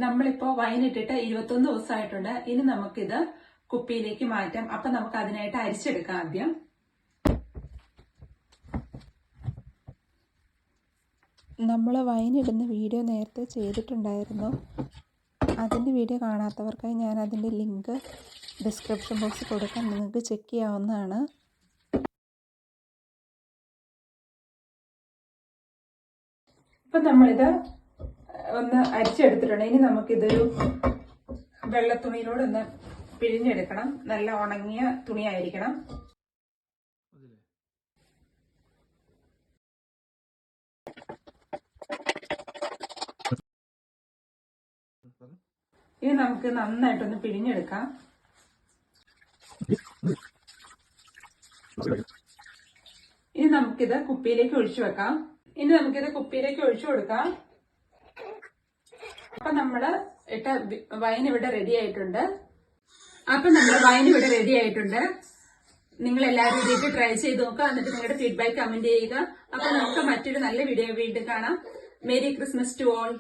നമ്മളിപ്പോ വൈൻ ഇട്ടിട്ട് 21 ദിവസമായിട്ടുണ്ട്. ഇനി നമുക്കിത് കുപ്പിയിലേക്ക് മാറ്റാം. അപ്പൊ നമുക്ക് അതിനായിട്ട് അരിച്ചെടുക്കാം. ആദ്യം നമ്മൾ വൈൻ ഇടുന്ന വീഡിയോ നേരത്തെ ചെയ്തിട്ടുണ്ടായിരുന്നു. അതിൻ്റെ വീഡിയോ കാണാത്തവർക്കായി ഞാൻ അതിൻ്റെ ലിങ്ക് ഡിസ്ക്രിപ്ഷൻ ബോക്സിൽ കൊടുക്കാം, നിങ്ങൾക്ക് ചെക്ക് ചെയ്യാവുന്നതാണ്. ഇപ്പൊ നമ്മളിത് ഒന്ന് അരിച്ചെടുത്തിട്ടുണ്ട്. ഇനി നമുക്കിതൊരു വെള്ളത്തുണിയിലൂടെ ഒന്ന് പിഴിഞ്ഞെടുക്കണം. നല്ല ഉണങ്ങിയ തുണിയായിരിക്കണം. ഇനി നമുക്ക് നന്നായിട്ടൊന്ന് പിഴിഞ്ഞെടുക്കാം. ഇനി നമുക്കിത് കുപ്പിയിലേക്ക് ഒഴിച്ചു വെക്കാം. കൊടുക്കാം. അപ്പൊ നമ്മള് ഇട്ട വൈൻ ഇവിടെ റെഡി ആയിട്ടുണ്ട്. നിങ്ങൾ എല്ലാവരും ഇതിട്ട് ട്രൈ ചെയ്ത് നോക്കുക. എന്നിട്ട് നിങ്ങളുടെ ഫീഡ്ബാക്ക് കമന്റ് ചെയ്യുക. അപ്പൊ നമുക്ക് മറ്റൊരു നല്ല വീഡിയോ വീണ്ടും കാണാം. Merry Christmas to all.